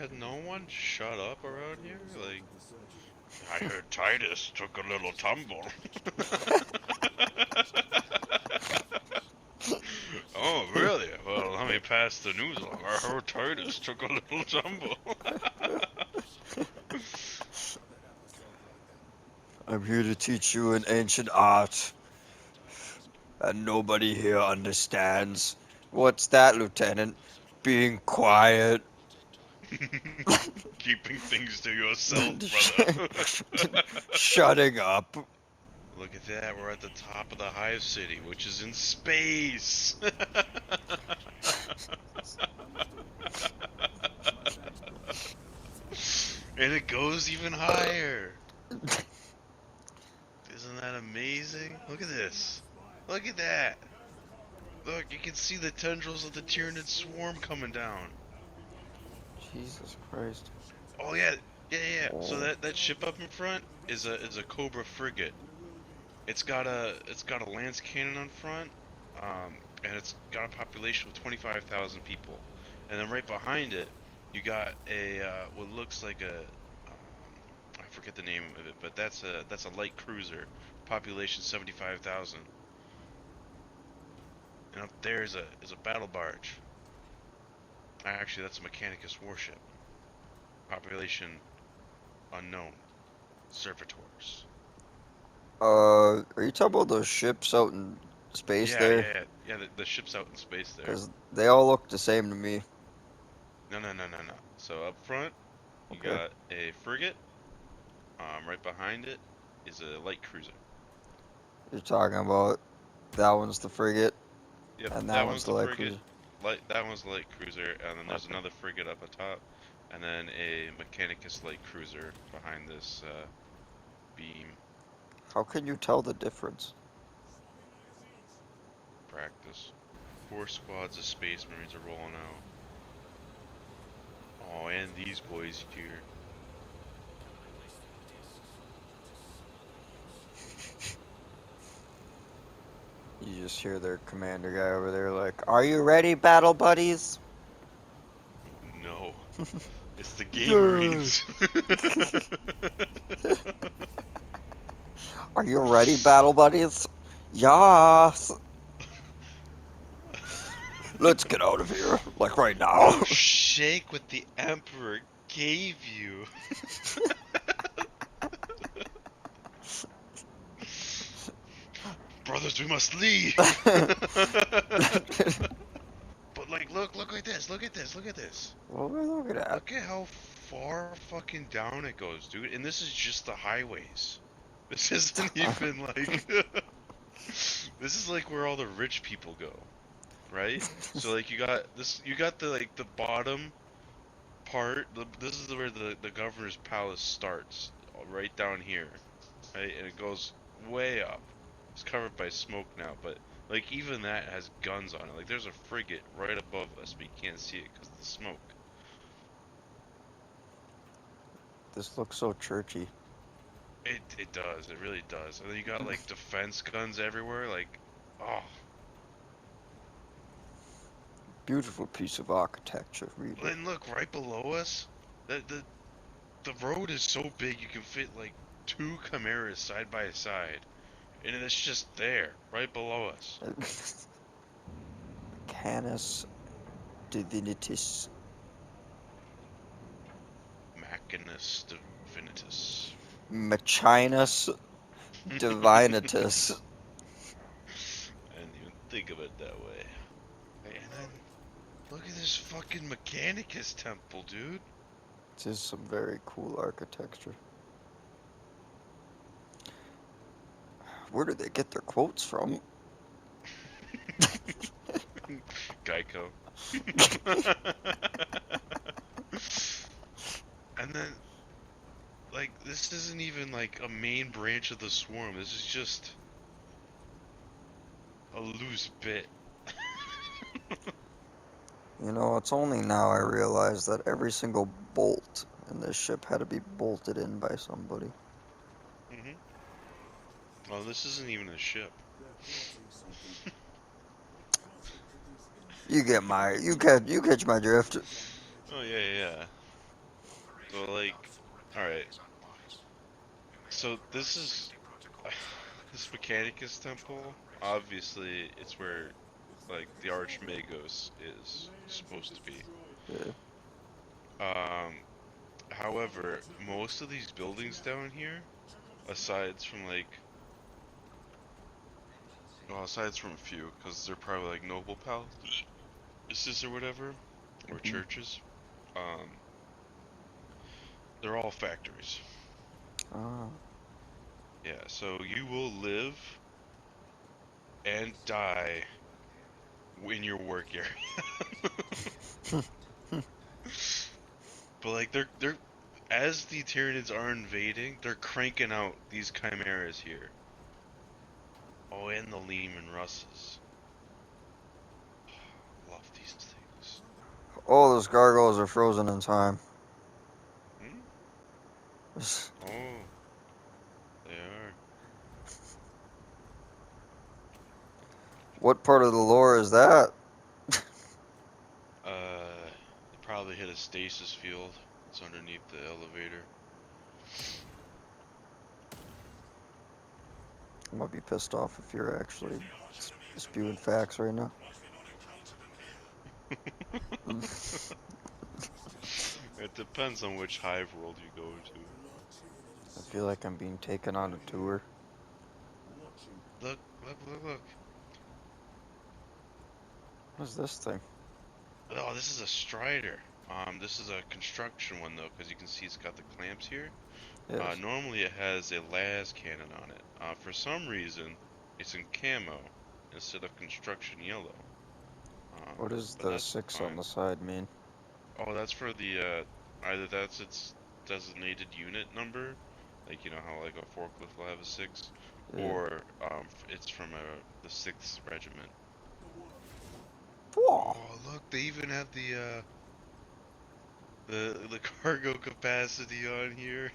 can no one shut up around here? Like, I heard Titus took a little tumble. Oh, really? Well, let me pass the news along. I heard Titus took a little tumble. I'm here to teach you an ancient art that nobody here understands. What's that, Lieutenant? Being quiet. Keeping things to yourself, brother. Shutting up. Look at that, we're at the top of the Hive City, which is in space. And it goes even higher. Isn't that amazing? Look at this. Look at that. Look, you can see the tendrils of the Tyranid swarm coming down. Jesus Christ. Oh yeah, yeah. So Oh. that ship up in front is a Cobra frigate. It's got a lance cannon on front, and it's got a population of 25,000 people. And then right behind it, you got a what looks like a I forget the name of it, but that's a light cruiser, population 75,000. And up there is a battle barge. Actually, that's a Mechanicus warship, population unknown, servitors. Are you talking about those ships out in space Yeah, there? yeah, yeah. The ship's out in space there. Because they all look the same to me. No, no, no, no, no. So up front, you Okay. got a frigate. Right behind it is a light cruiser. You're talking about that one's the frigate, Yep, and that that one's one's the the light frigate. cruiser. That one's the light cruiser, and then there's Okay. another frigate up atop, and then a Mechanicus light cruiser behind this beam. How can you tell the difference? Practice. Four squads of Space Marines are rolling out. Oh, and these boys here. You just hear their commander guy over there like, "Are you ready, battle buddies?" No, it's the Gay Yeah. Marines. Are you ready, battle buddies? Yes. Let's get out of here, like right now. Oh, shake what the Emperor gave you. Brothers, we must leave. But like, look at this, look at this, look at this. What are we looking at? Look at how far fucking down it goes, dude. And this is just the highways. This isn't even like this is like where all the rich people go, right? So like you got the like the bottom part. This is where the governor's palace starts, right down here, right? And it goes way up. It's covered by smoke now, but like even that has guns on it. Like there's a frigate right above us, but you can't see it because of the smoke. This looks so churchy. It does. It really does. And then you got like defense guns everywhere. Like, oh, Beautiful piece of architecture, really. and look right below us. The road is so big you can fit like two Chimeras side by side, and it's just there, right below us. Canis Divinitis. Machinus Divinitus. Machinus Divinitus. I didn't even think of it that way. Hey, and then look at this fucking Mechanicus temple, dude. This is some very cool architecture. Where do they get their quotes from? Geico. And then like this isn't even like a main branch of the swarm. This is just a loose bit. You know, it's only now I realize that every single bolt in this ship had to be bolted in by somebody. Mhm. Well, this isn't even a ship. You catch my drift. Oh yeah, yeah, yeah. but like, all right. So this is this Mechanicus temple. Obviously, it's where like the Archmagos is supposed to be. Yeah. Um, However, most of these buildings down here, aside from like, well, aside from a few, because they're probably like noble palaces or whatever, or Mhm. churches, um, they're all factories. Ah. Yeah, so you will live and die in your work area. But like they're as the Tyranids are invading, they're cranking out these chimeras here. Oh, and the Lehman Russes. Love these things. All those gargoyles are frozen in time. Hmm? Oh, they are. What part of the lore is that? They probably hit a stasis field. It's underneath the elevator. I'm gonna be pissed off if you're actually spewing facts right now. It depends on which hive world you go to. I feel like I'm being taken on a tour. Look, look, look, look. What is this thing? Oh, this is a Strider. This is a construction one though, because you can see it's got the clamps here. Yes. Normally it has a las cannon on it. For some reason, it's in camo instead of construction yellow. What does But the that's 6 on fine. the side mean? Oh, that's for the either that's its designated unit number, like you know how like a forklift will have a 6, Yeah. or it's from the 6th regiment. Whoa. Oh, look, they even have the cargo capacity on here,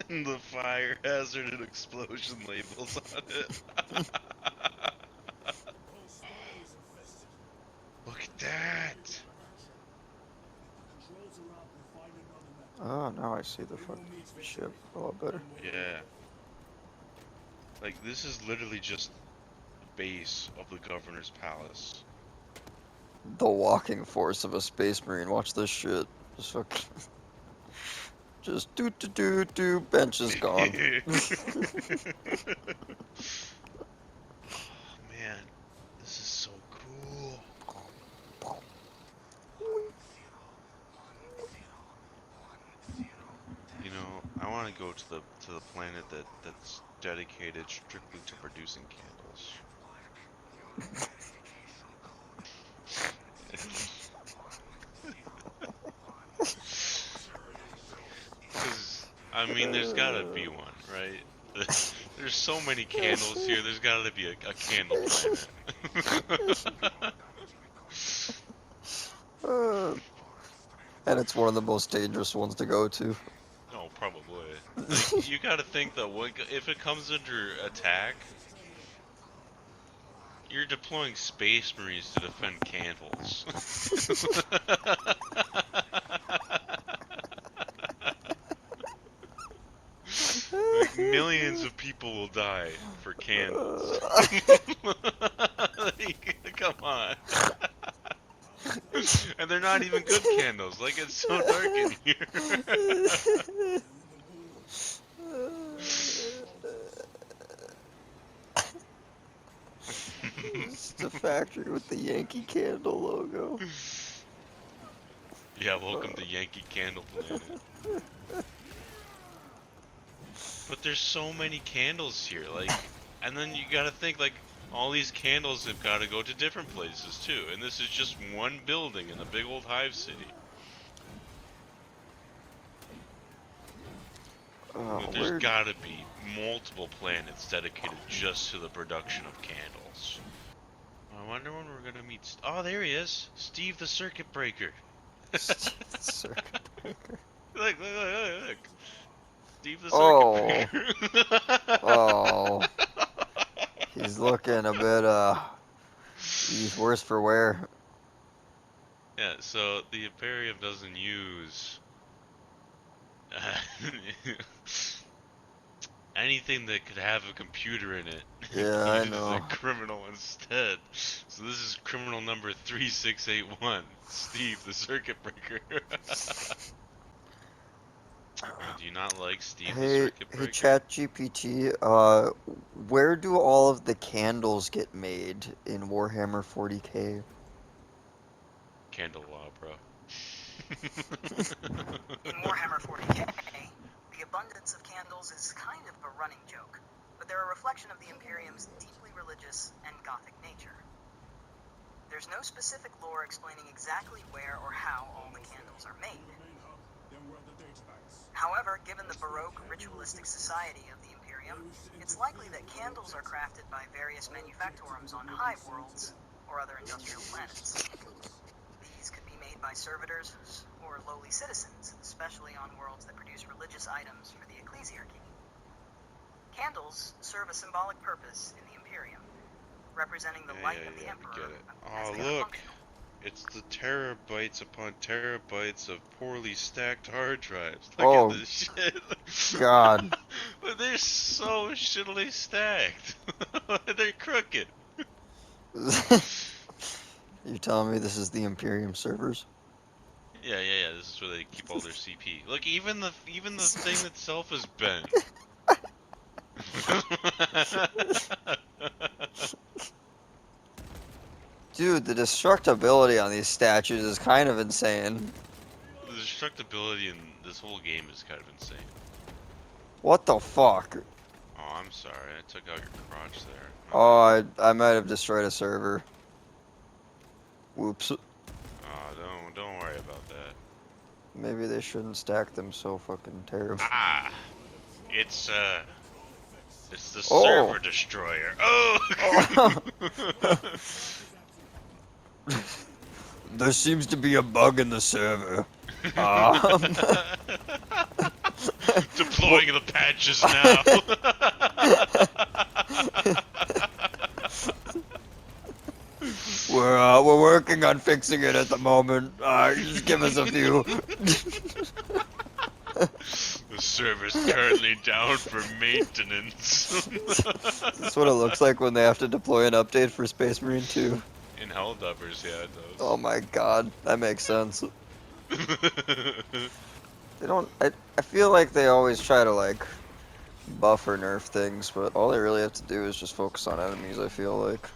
and the fire hazard and explosion labels on it. Look at that! Oh, now I see the fucking ship a lot better. Yeah, like this is literally just the base of the governor's palace. The walking force of a space marine. Watch this shit. Just fucking. Just do. Bench is gone. Oh man, this is so cool. You know, I want to go to the planet that's dedicated strictly to producing candles. 'Cause I mean, there's gotta be one, right? There's so many candles here. There's gotta be a candle planet. Uh, and it's one of the most dangerous ones to go to. No, probably. Like you gotta think though, if it comes under attack, you're deploying space marines to defend candles. Like millions of people will die for candles. Like, come on. And they're not even good candles. Like it's so dark in here. It's the factory with the Yankee Candle logo. Yeah, welcome to Yankee Candle Planet. But there's so many candles here, like, and then you gotta think, like, all these candles have gotta go to different places too, and this is just one building in the big old hive city. Like, there's Where? gotta be multiple planets dedicated just to the production of candles. I wonder when we're gonna meet. Oh, there he is, Steve the Circuit Breaker. Circuit breaker. Look. Steve the Circuit Oh, Breaker. oh, he's looking a bit he's worse for wear. Yeah, so the Imperium doesn't use Anything that could have a computer in it Yeah, I uses a know. criminal instead. So this is criminal number 3681, Steve the Circuit Breaker. Oh, do you not like Steve the Hey, Circuit hey, Breaker? ChatGPT, where do all of the candles get made in Warhammer 40K? Candelabra. In Warhammer 40k, the abundance of candles is kind of a running joke, but they're a reflection of the Imperium's deeply religious and gothic nature. There's no specific lore explaining exactly where or how all the candles are made. However, given the Baroque ritualistic society of the Imperium, it's likely that candles are crafted by various manufactorums on hive worlds or other industrial planets. These could be made by servitors or lowly citizens, especially on worlds that produce religious items for the ecclesiarchy. Candles serve a symbolic purpose in the Imperium, representing the light of the We Emperor get it. as Oh, they are look! functional. It's the terabytes upon terabytes of poorly stacked hard drives. Look at Oh, this shit. God. But they're so shittily stacked. They're crooked. You telling me this is the Imperium servers? Yeah. This is where they keep all their CP. Look, even the thing itself is bent. Dude, the destructibility on these statues is kind of insane. The destructibility in this whole game is kind of insane. What the fuck? Oh, I'm sorry. I took out your crotch there. Oh, I might have destroyed a server. Whoops. Oh, don't worry about that. Maybe they shouldn't stack them so fucking terrible. Ah, it's the Oh! server destroyer. Oh! Oh. There seems to be a bug in the server. Deploying the patches now. We're working on fixing it at the moment. Just give us a few. The server's currently down for maintenance. That's what it looks like when they have to deploy an update for Space Marine 2. In Helldiver's, yeah, it does. Oh my god, that makes sense. They don't. I feel like they always try to like buff or nerf things, but all they really have to do is just focus on enemies. I feel like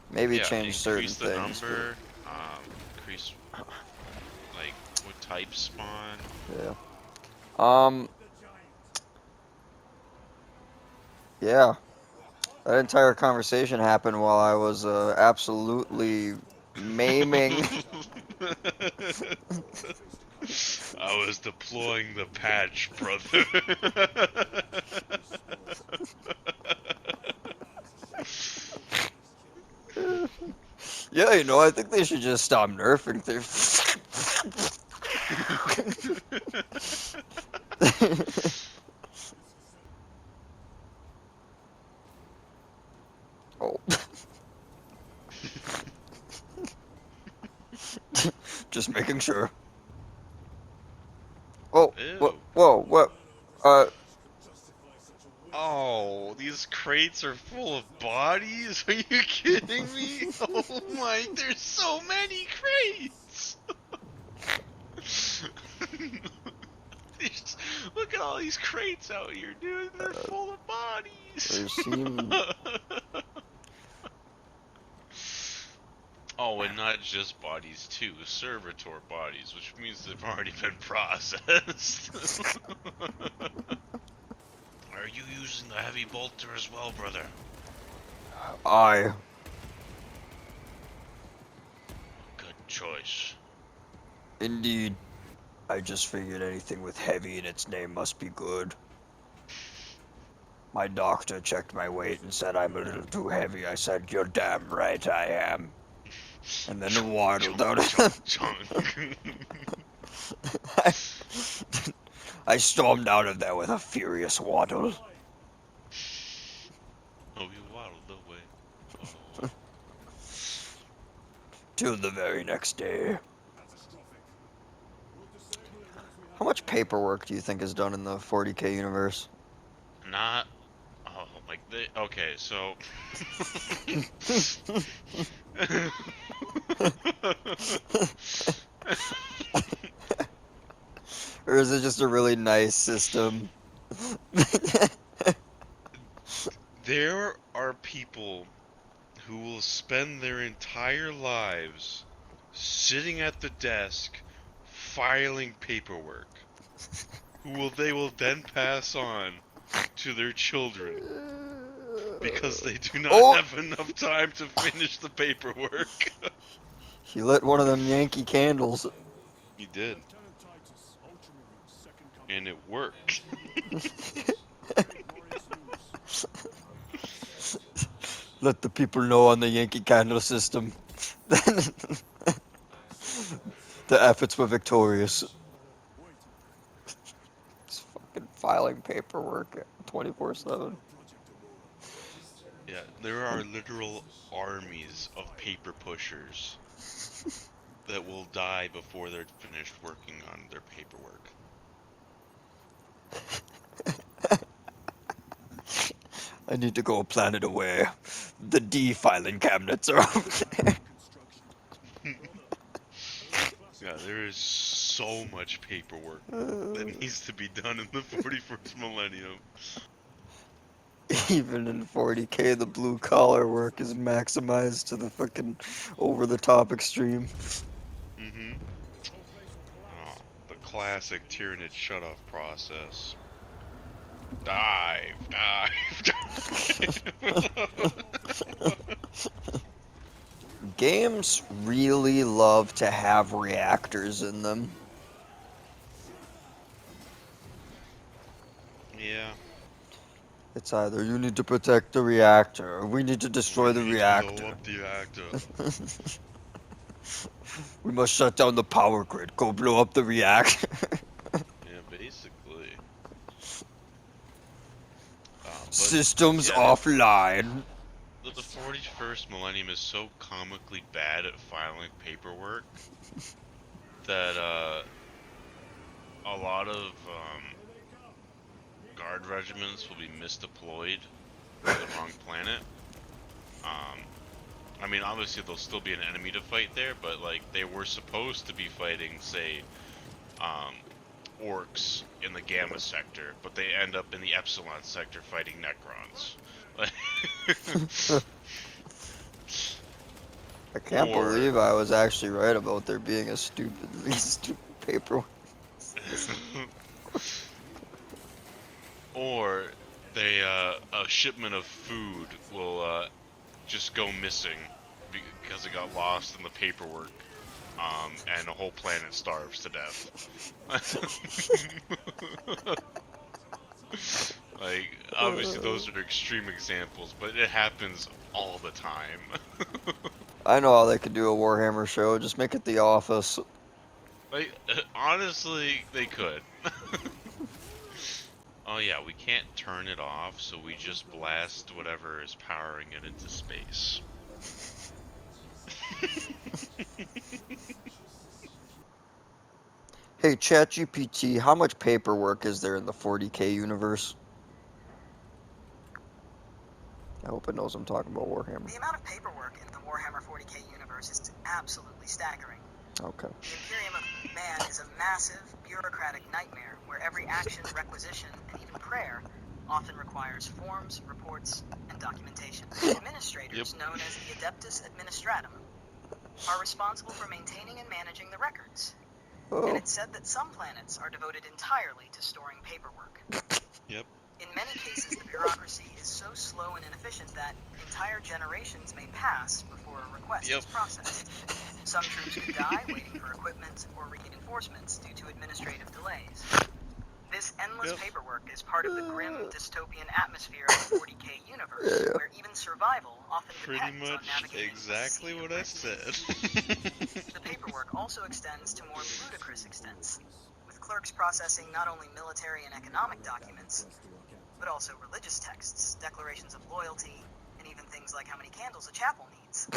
maybe Yeah, change certain increase the things. number, increase like what type spawn. But, yeah. Yeah. That entire conversation happened while I was absolutely maiming. I was deploying the patch, brother. Yeah, you know, I think they should just stop nerfing things. Oh. Just making sure. Oh, Ew. what? Oh, these crates are full of bodies? Are you kidding me? Oh my, there's so many crates! Look at all these crates out here, dude. They're full of bodies. They seem... Oh, and not just bodies too, servitor bodies, which means they've already been processed. Are you using the heavy bolter as well, brother? Aye. Good choice. Indeed. I just figured anything with heavy in its name must be good. My doctor checked my weight and said I'm a little too heavy. I said, you're damn right I am. And then waddled out. I stormed out of there with a furious waddle. Oh, you waddled away. Till the very next day. How much paperwork do you think is done in the 40K universe? Not. Oh, like okay, so. Or is it just a really nice system? There are people who will spend their entire lives sitting at the desk filing paperwork, they will then pass on to their children because they do not Oh! have enough time to finish the paperwork. He lit one of them Yankee candles. He did. And it worked. Let the people know on the Yankee candle system. The efforts were victorious. It's fucking filing paperwork 24/7. Yeah, there are literal armies of paper pushers that will die before they're finished working on their paperwork. I need to go a planet away. The D filing cabinets are over there. Yeah, there is so much paperwork that needs to be done in the 41st millennium. Even in 40K, the blue collar work is maximized to the fucking over the top extreme. Mm-hmm. Oh, the classic Tyranid shutoff process. Dive. Games really love to have reactors in them. Yeah. It's either you need to protect the reactor, or we need to destroy the We need to reactor. blow up the reactor. We must shut down the power grid. Go blow up the reactor. Yeah, basically. Systems yeah, offline. The 41st millennium is so comically bad at filing paperwork that a lot of guard regiments will be misdeployed to the wrong planet. I mean, obviously there'll still be an enemy to fight there, but like they were supposed to be fighting, say, orcs in the Gamma sector, but they end up in the Epsilon sector fighting Necrons. I can't believe I was actually right about there being a stupid paperwork. Or they a shipment of food will just go missing because it got lost in the paperwork, and the whole planet starves to death. Like, obviously those are extreme examples, but it happens all the time. I know how they could do a Warhammer show. Just make it The Office. Like, honestly, they could. Oh yeah, we can't turn it off, so we just blast whatever is powering it into space. Hey, ChatGPT, how much paperwork is there in the 40K universe? I hope it knows I'm talking about Warhammer. The amount of paperwork in the Warhammer 40K universe is absolutely staggering. Okay. The Imperium of Man is a massive, bureaucratic nightmare where every action, requisition, and even prayer often requires forms, reports, and documentation. The administrators, known as the Adeptus Administratum, are responsible for maintaining and managing the records. And it's said that some planets are devoted entirely to storing paperwork. Yep. In many cases, the bureaucracy is so slow and inefficient that entire generations may pass before a request is processed. Some troops could die waiting for equipment or reinforcements due to administrative delays. This endless paperwork is part of the grim dystopian atmosphere of the 40K universe, where even survival often depends on navigating exactly what I said. The paperwork also extends to more ludicrous extents, with clerks processing not only military and economic documents, but also religious texts, declarations of loyalty, and even things like how many candles a chapel needs.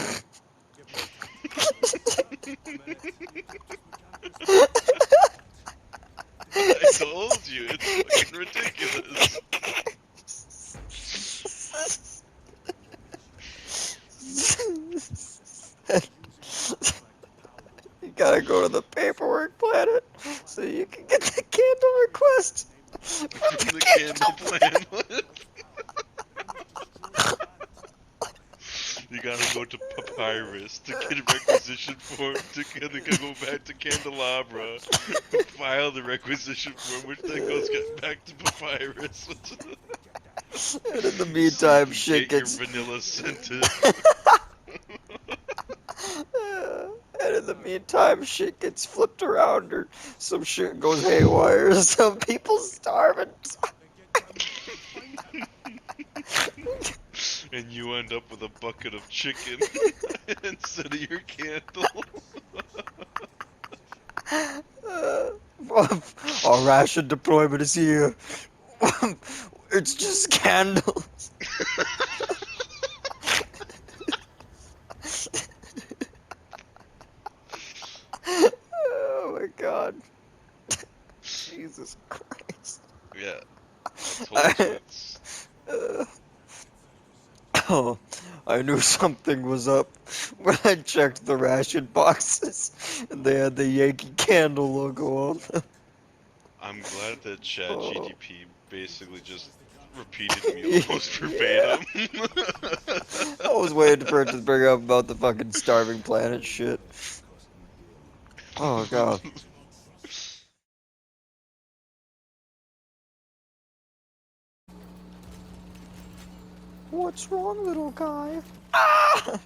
go to the paperwork planet so you can get the candle request from From the candle planet. You gotta go to Papyrus to get a requisition form to go back to Candelabra, file the requisition form, which then goes back to Papyrus. And in the So you meantime, can shit get gets. your vanilla scented. And in the meantime, shit gets flipped around, or some shit goes haywire. Some people starving. And you end up with a bucket of chicken instead of your candle. Our ration deployment is here. It's just candles. Oh my god. Jesus Christ. Yeah, I told you it's. Oh, I knew something was up when I checked the ration boxes and they had the Yankee Candle logo on them. I'm glad that Chat Oh. GTP basically just repeated me almost verbatim. I was waiting for it to bring up about the fucking starving planet shit. Oh god. What's wrong, little guy? Ah!